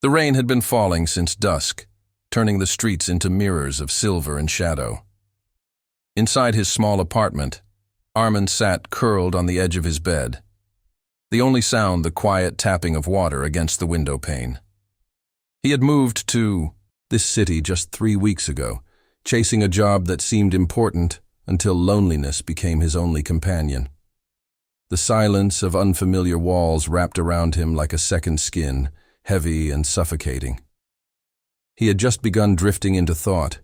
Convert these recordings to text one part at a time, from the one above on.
The rain had been falling since dusk, turning the streets into mirrors of silver and shadow. Inside his small apartment, Arman sat curled on the edge of his bed, the only sound the quiet tapping of water against the window pane. He had moved to this city just 3 weeks ago, chasing a job that seemed important until loneliness became his only companion. The silence of unfamiliar walls wrapped around him like a second skin, heavy and suffocating. He had just begun drifting into thought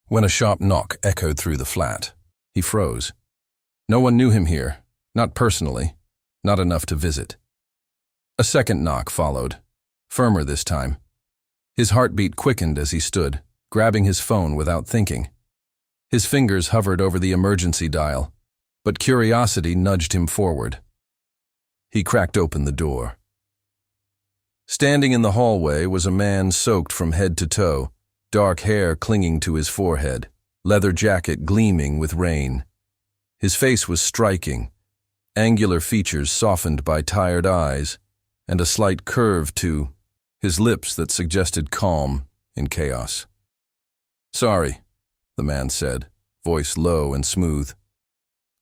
when a sharp knock echoed through the flat. He froze. No one knew him here, not personally, not enough to visit. A second knock followed, firmer this time. His heartbeat quickened as he stood, grabbing his phone without thinking. His fingers hovered over the emergency dial, but curiosity nudged him forward. He cracked open the door. Standing in the hallway was a man soaked from head to toe, dark hair clinging to his forehead, leather jacket gleaming with rain. His face was striking, angular features softened by tired eyes, and a slight curve to his lips that suggested calm in chaos. "Sorry," the man said, voice low and smooth.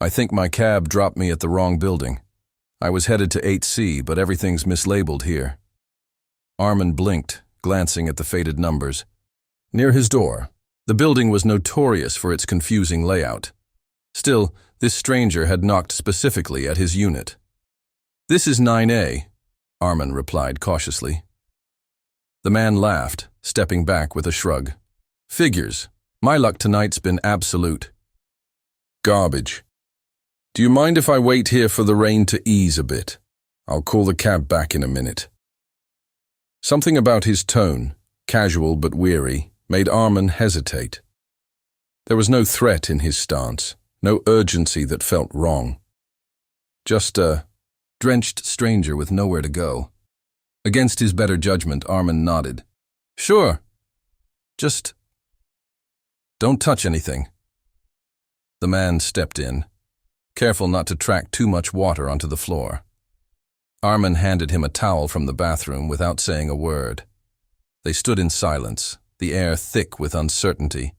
"I think my cab dropped me at the wrong building. I was headed to 8C, but everything's mislabeled here." Arman blinked, glancing at the faded numbers. Near his door, the building was notorious for its confusing layout. Still, this stranger had knocked specifically at his unit. "This is 9A, Arman replied cautiously. The man laughed, stepping back with a shrug. "Figures. My luck tonight's been absolute. Garbage. Do you mind if I wait here for the rain to ease a bit? I'll call the cab back in a minute." Something about his tone, casual but weary, made Arman hesitate. There was no threat in his stance, no urgency that felt wrong. Just a drenched stranger with nowhere to go. Against his better judgment, Arman nodded. "Sure. Just don't touch anything." The man stepped in, careful not to track too much water onto the floor. Arman handed him a towel from the bathroom without saying a word. They stood in silence, the air thick with uncertainty,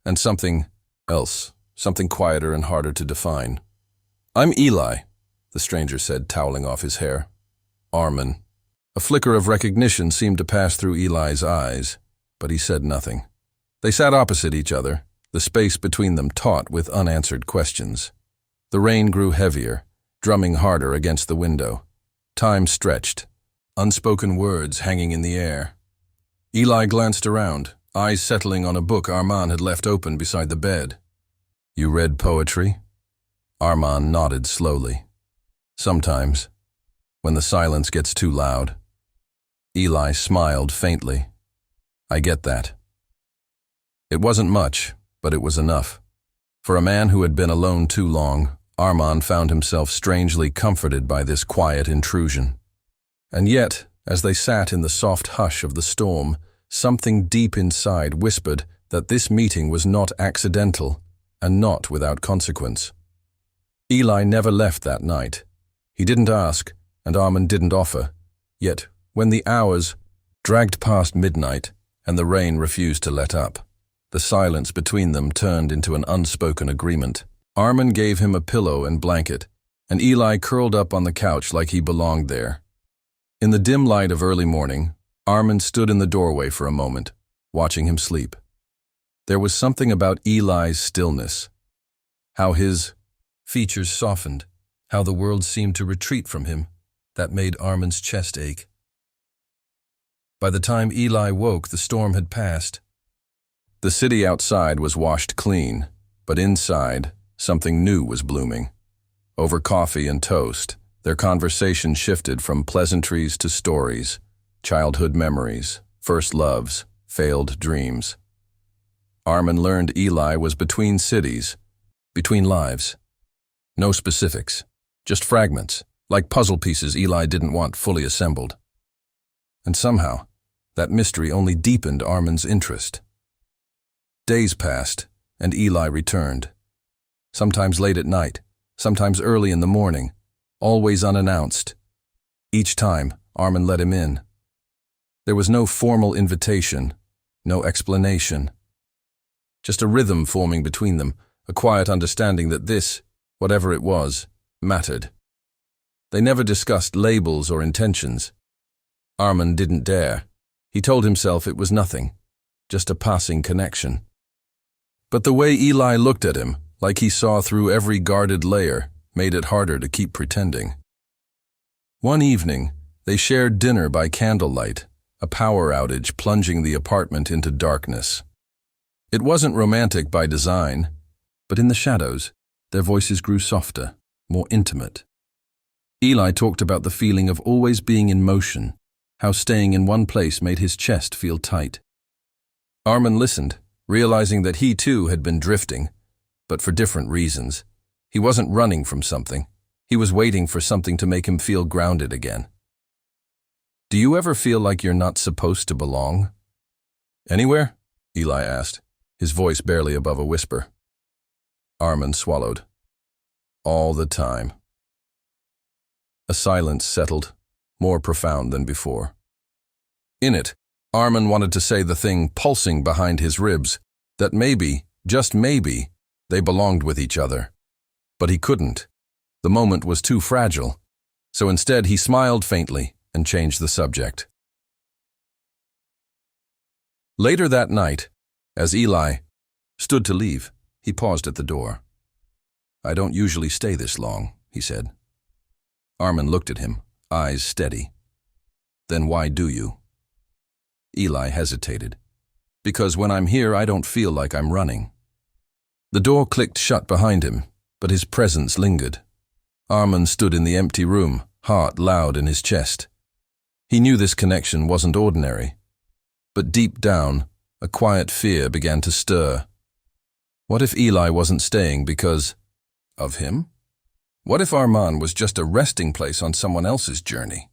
and something else, something quieter and harder to define. "I'm Eli," the stranger said, toweling off his hair. "Arman." A flicker of recognition seemed to pass through Eli's eyes, but he said nothing. They sat opposite each other, the space between them taut with unanswered questions. The rain grew heavier, drumming harder against the window. Time stretched, unspoken words hanging in the air. Eli glanced around, eyes settling on a book Arman had left open beside the bed. "You read poetry?" Arman nodded slowly. "Sometimes, when the silence gets too loud." Eli smiled faintly. "I get that." It wasn't much, but it was enough. For a man who had been alone too long, Arman found himself strangely comforted by this quiet intrusion. And yet, as they sat in the soft hush of the storm, something deep inside whispered that this meeting was not accidental and not without consequence. Eli never left that night. He didn't ask, and Arman didn't offer. Yet, when the hours dragged past midnight and the rain refused to let up, the silence between them turned into an unspoken agreement. Arman gave him a pillow and blanket, and Eli curled up on the couch like he belonged there. In the dim light of early morning, Arman stood in the doorway for a moment, watching him sleep. There was something about Eli's stillness, how his features softened, how the world seemed to retreat from him, that made Arman's chest ache. By the time Eli woke, the storm had passed. The city outside was washed clean, but inside, something new was blooming. Over coffee and toast, their conversation shifted from pleasantries to stories, childhood memories, first loves, failed dreams. Arman learned Eli was between cities, between lives. No specifics, just fragments, like puzzle pieces Eli didn't want fully assembled. And somehow, that mystery only deepened Arman's interest. Days passed, and Eli returned. Sometimes late at night, sometimes early in the morning, always unannounced. Each time, Arman let him in. There was no formal invitation, no explanation. Just a rhythm forming between them, a quiet understanding that this, whatever it was, mattered. They never discussed labels or intentions. Arman didn't dare. He told himself it was nothing, just a passing connection. But the way Eli looked at him, like he saw through every guarded layer, made it harder to keep pretending. One evening, they shared dinner by candlelight, a power outage plunging the apartment into darkness. It wasn't romantic by design, but in the shadows, their voices grew softer, more intimate. Eli talked about the feeling of always being in motion, how staying in one place made his chest feel tight. Arman listened, realizing that he too had been drifting, but for different reasons. He wasn't running from something. He was waiting for something to make him feel grounded again. Do you ever feel like you're not supposed to belong? Anywhere? Eli asked, his voice barely above a whisper. Arman swallowed. All the time. A silence settled, more profound than before. In it, Arman wanted to say the thing pulsing behind his ribs, that maybe, just maybe, they belonged with each other. But he couldn't. The moment was too fragile, so instead he smiled faintly and changed the subject. Later that night, as Eli stood to leave, he paused at the door. I don't usually stay this long, he said. Arman looked at him, eyes steady. Then why do you? Eli hesitated. Because when I'm here, I don't feel like I'm running. The door clicked shut behind him, but his presence lingered. Arman stood in the empty room, heart loud in his chest. He knew this connection wasn't ordinary. But deep down, a quiet fear began to stir. What if Eli wasn't staying because of him? What if Arman was just a resting place on someone else's journey?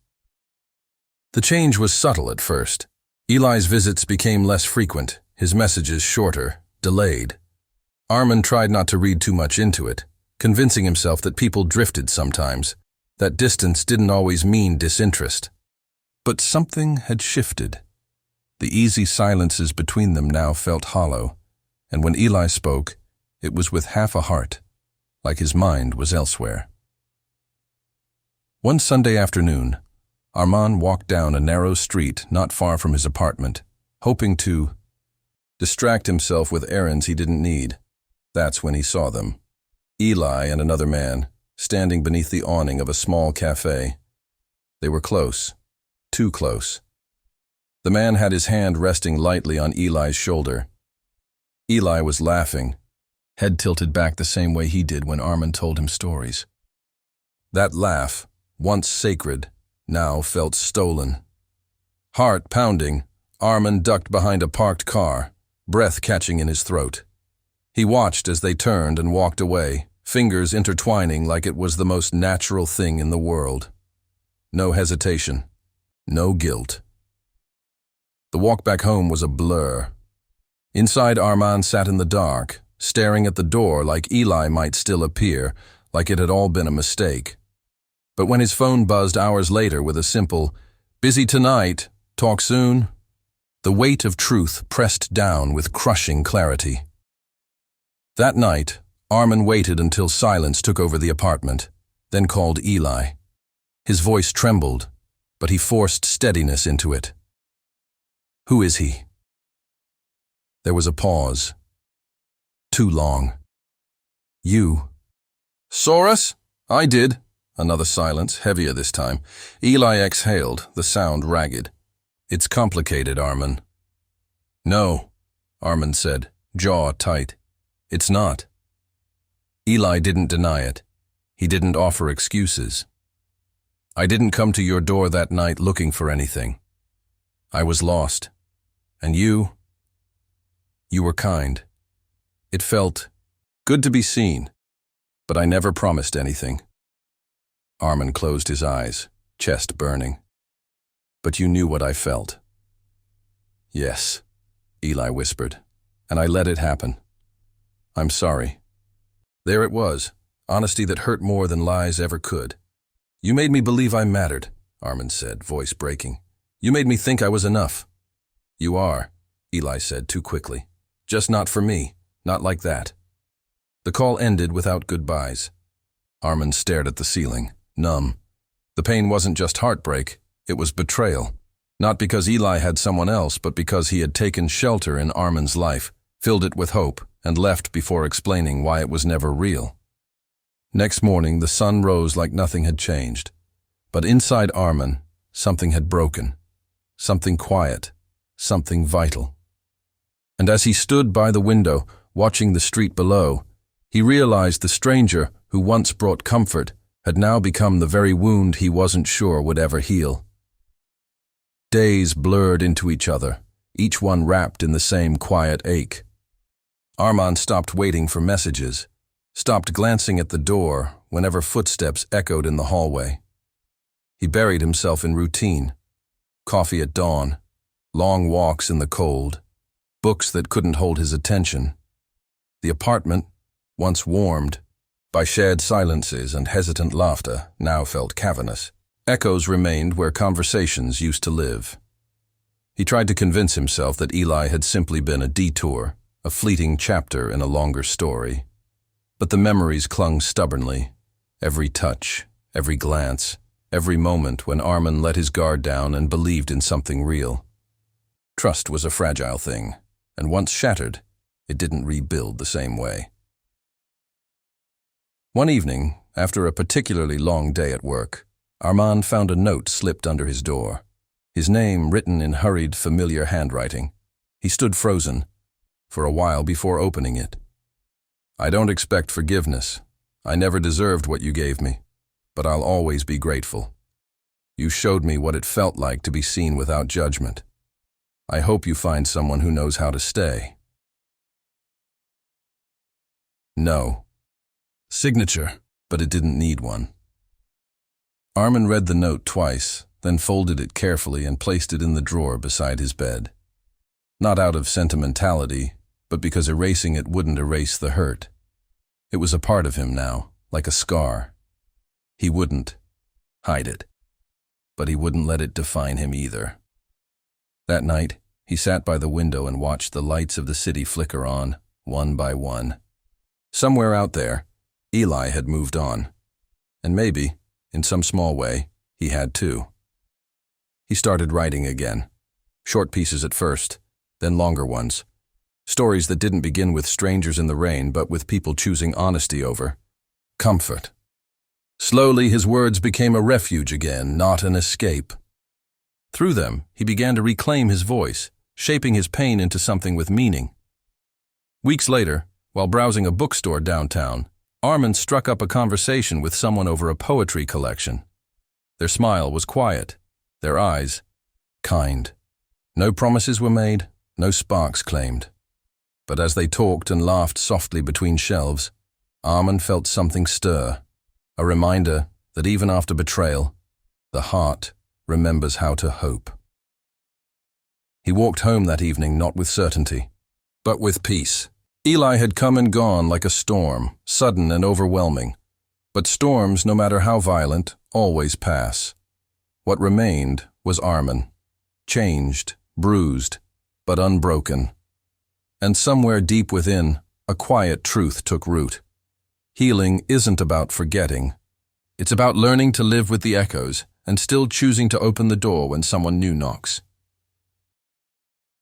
The change was subtle at first. Eli's visits became less frequent, his messages shorter, delayed. Arman tried not to read too much into it, convincing himself that people drifted sometimes, that distance didn't always mean disinterest. But something had shifted. The easy silences between them now felt hollow, and when Eli spoke, it was with half a heart, like his mind was elsewhere. One Sunday afternoon, Arman walked down a narrow street not far from his apartment, hoping to distract himself with errands he didn't need. That's when he saw them. Eli and another man, standing beneath the awning of a small cafe. They were close, too close. The man had his hand resting lightly on Eli's shoulder. Eli was laughing, head tilted back the same way he did when Arman told him stories. That laugh, once sacred, now felt stolen. Heart pounding, Arman ducked behind a parked car, breath catching in his throat. He watched as they turned and walked away, fingers intertwining like it was the most natural thing in the world. No hesitation, no guilt. The walk back home was a blur. Inside, Arman sat in the dark, staring at the door like Eli might still appear, like it had all been a mistake. But when his phone buzzed hours later with a simple, "Busy tonight, talk soon," the weight of truth pressed down with crushing clarity. That night, Arman waited until silence took over the apartment, then called Eli. His voice trembled, but he forced steadiness into it. "Who is he?" There was a pause. Too long. "You." "Saw us?" "I did." Another silence, heavier this time. Eli exhaled, the sound ragged. "It's complicated, Arman." "No," Arman said, jaw tight. "It's not." Eli didn't deny it. He didn't offer excuses. "I didn't come to your door that night looking for anything. I was lost. And you were kind. It felt good to be seen, but I never promised anything." Arman closed his eyes, chest burning. "But you knew what I felt." "Yes," Eli whispered, "and I let it happen. I'm sorry." There it was, honesty that hurt more than lies ever could. "You made me believe I mattered," Arman said, voice breaking. You made me think I was enough. You are, Eli said too quickly. Just not for me, not like that. The call ended without goodbyes. Arman stared at the ceiling, numb. The pain wasn't just heartbreak, it was betrayal. Not because Eli had someone else, but because he had taken shelter in Arman's life, filled it with hope, and left before explaining why it was never real. Next morning, the sun rose like nothing had changed. But inside Arman, something had broken. Something quiet, something vital. And as he stood by the window, watching the street below, he realized the stranger who once brought comfort had now become the very wound he wasn't sure would ever heal. Days blurred into each other, each one wrapped in the same quiet ache. Arman stopped waiting for messages, stopped glancing at the door whenever footsteps echoed in the hallway. He buried himself in routine. Coffee at dawn, long walks in the cold, books that couldn't hold his attention. The apartment, once warmed by shared silences and hesitant laughter, now felt cavernous. Echoes remained where conversations used to live. He tried to convince himself that Eli had simply been a detour, a fleeting chapter in a longer story. But the memories clung stubbornly. Every touch, every glance, every moment when Arman let his guard down and believed in something real. Trust was a fragile thing, and once shattered, it didn't rebuild the same way. One evening, after a particularly long day at work, Arman found a note slipped under his door, his name written in hurried, familiar handwriting. He stood frozen, for a while before opening it. I don't expect forgiveness. I never deserved what you gave me, but I'll always be grateful. You showed me what it felt like to be seen without judgment. I hope you find someone who knows how to stay. No. Signature, but it didn't need one. Arman read the note twice, then folded it carefully and placed it in the drawer beside his bed. Not out of sentimentality, but because erasing it wouldn't erase the hurt. It was a part of him now, like a scar. He wouldn't hide it, but he wouldn't let it define him either. That night, he sat by the window and watched the lights of the city flicker on, one by one. Somewhere out there, Eli had moved on. And maybe, in some small way, he had too. He started writing again. Short pieces at first, then longer ones. Stories that didn't begin with strangers in the rain, but with people choosing honesty over comfort. Slowly, his words became a refuge again, not an escape. Through them, he began to reclaim his voice, shaping his pain into something with meaning. Weeks later, while browsing a bookstore downtown, Arman struck up a conversation with someone over a poetry collection. Their smile was quiet, their eyes kind. No promises were made, no sparks claimed. But as they talked and laughed softly between shelves, Arman felt something stir, a reminder that even after betrayal, the heart remembers how to hope. He walked home that evening not with certainty, but with peace. Eli had come and gone like a storm, sudden and overwhelming. But storms, no matter how violent, always pass. What remained was Arman, changed, bruised, but unbroken. And somewhere deep within, a quiet truth took root. Healing isn't about forgetting. It's about learning to live with the echoes and still choosing to open the door when someone new knocks.